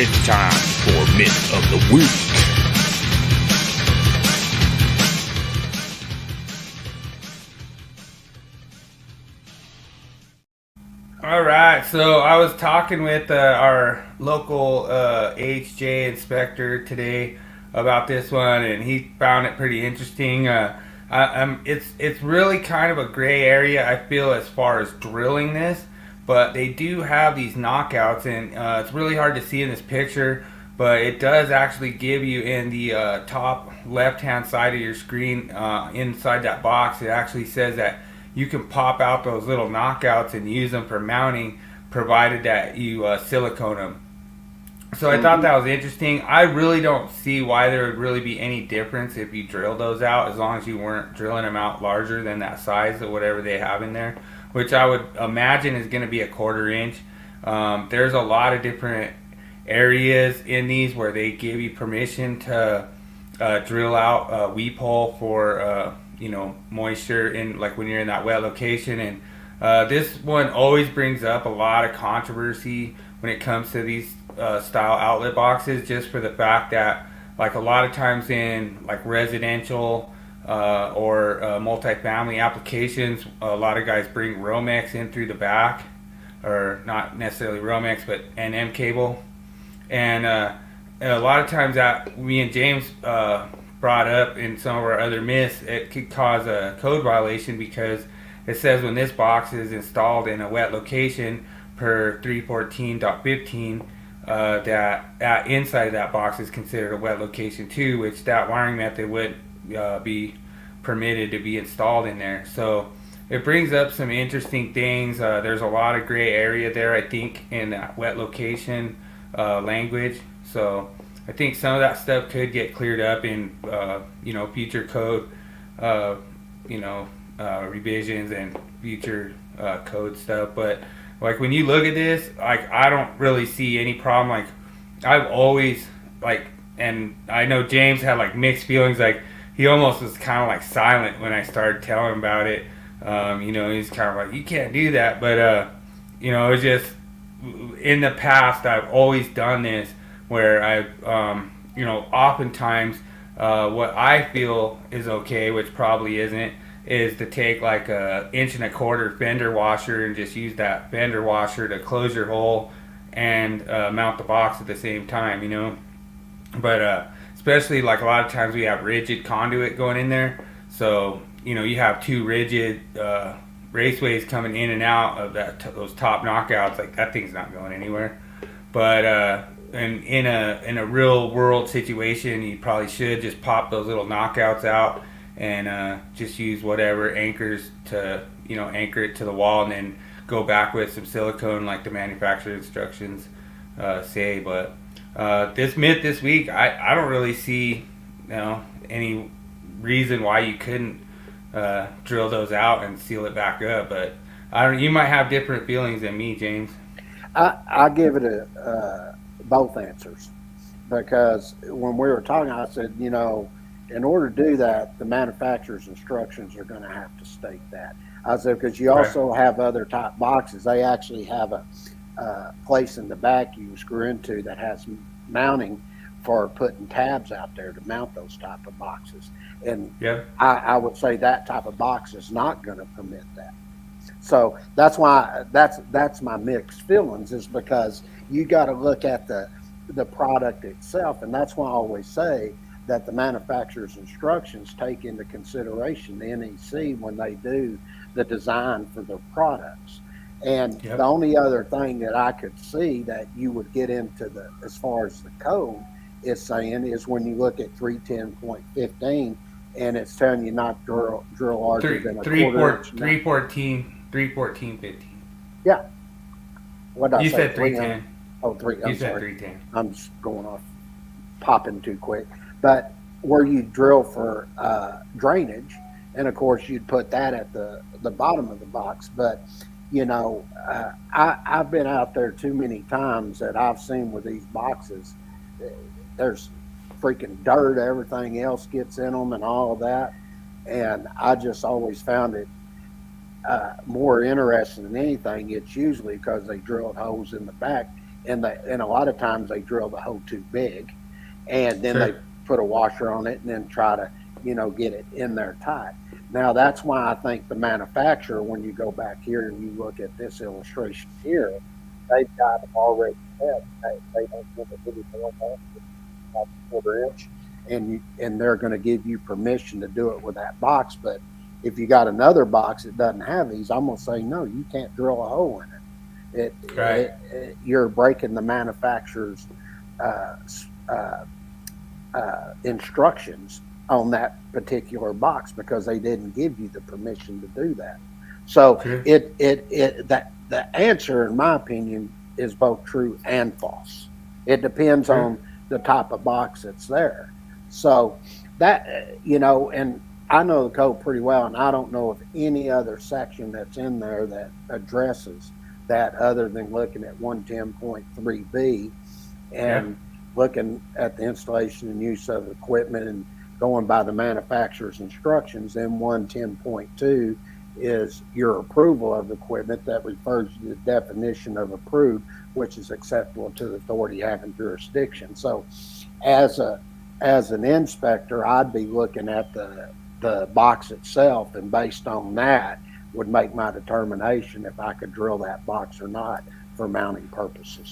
It's time for Myth of the Week. All right, so I was talking with our local HJ inspector today about this one, and he found it pretty interesting. It's really kind of a gray area, I feel, as far as drilling this, but they do have these knockouts, and it's really hard to see in this picture, but it does actually give you in the top left-hand side of your screen, inside that box, it actually says that you can pop out those little knockouts and use them for mounting, provided that you silicone them. So I thought that was interesting. I really don't see why there would really be any difference if you drilled those out, as long as you weren't drilling them out larger than that size or whatever they have in there, which I would imagine is going to be a 1/4 inch. There's a lot of different areas in these where they give you permission to drill out a weep hole for moisture in, like when you're in that wet location. And this one always brings up a lot of controversy when it comes to these style outlet boxes, just for the fact that, like, a lot of times in like residential or multifamily applications, a lot of guys bring Romex in through the back, or not necessarily Romex, but NM cable. And a lot of times that me and James brought up in some of our other myths, it could cause a code violation, because it says when this box is installed in a wet location per 314.15, that inside of that box is considered a wet location too, which that wiring method would be permitted to be installed in there. So it brings up some interesting things. There's a lot of gray area there, I think, in that wet location language. So I think some of that stuff could get cleared up in future code revisions and future code stuff. But like when you look at this, like, I don't really see any problem. Like, I've always, like, and I know James had like mixed feelings. Like, he almost was kind of like silent when I started telling him about it. He's kind of like, you can't do that. But it was just, in the past I've always done this, where I've oftentimes what I feel is okay, which probably isn't, is to take like a 1.25 inch fender washer and just use that fender washer to close your hole and mount the box at the same time, But especially, like, a lot of times we have rigid conduit going in there, so you have two rigid raceways coming in and out of those top knockouts. Like, that thing's not going anywhere. But and in a real world situation, you probably should just pop those little knockouts out and just use whatever anchors to anchor it to the wall, and then go back with some silicone like the manufacturer instructions say. But this myth this week, I don't really see any reason why you couldn't drill those out and seal it back up. But you might have different feelings than me, James. I give it both answers, because when we were talking, I said, in order to do that, the manufacturer's instructions are going to have to state that. I said, because you also have other type boxes. They actually have a place in the back you screw into that has mounting for putting tabs out there to mount those type of boxes. And I would say that type of box is not going to permit that. So that's why that's my mixed feelings, is because you got to look at the product itself. And that's why I always say that the manufacturer's instructions take into consideration the NEC when they do the design for their products. And the only other thing that I could see that you would get into as far as the code is saying, is when you look at 310.15 and it's telling you not drill larger than a 1/4 inch. 314.15. Yeah. What did I say? You said 310. Oh, I'm said sorry. 310. I'm just going off, popping too quick. But where you drill for drainage, and of course you'd put that at the bottom of the box. But I've been out there too many times that I've seen with these boxes, there's freaking dirt, everything else gets in them and all of that. And I just always found it more interesting than anything. It's usually because they drilled holes in the back and a lot of times they drill the hole too big, and then Sure. they put a washer on it and then try to, get it in there tight. Now that's why I think the manufacturer, when you go back here and you look at this illustration here, they've got them already set. They don't give it any more than about a quarter inch, and they're going to give you permission to do it with that box. But if you got another box that doesn't have these, I'm going to say no, you can't drill a hole in it. Right. You're breaking the manufacturer's uh, uh, instructions on that particular box because they didn't give you the permission to do that. So Sure. that the answer, in my opinion, is both true and false. It depends Sure. on the type of box that's there. So that and I know the code pretty well, and I don't know of any other section that's in there that addresses that other than looking at 110.3b Yeah. and looking at the installation and use of equipment and going by the manufacturer's instructions. Then 110.2 is your approval of equipment that refers to the definition of approved, which is acceptable to the authority having jurisdiction. So as an inspector, I'd be looking at the box itself, and based on that would make my determination if I could drill that box or not for mounting purposes.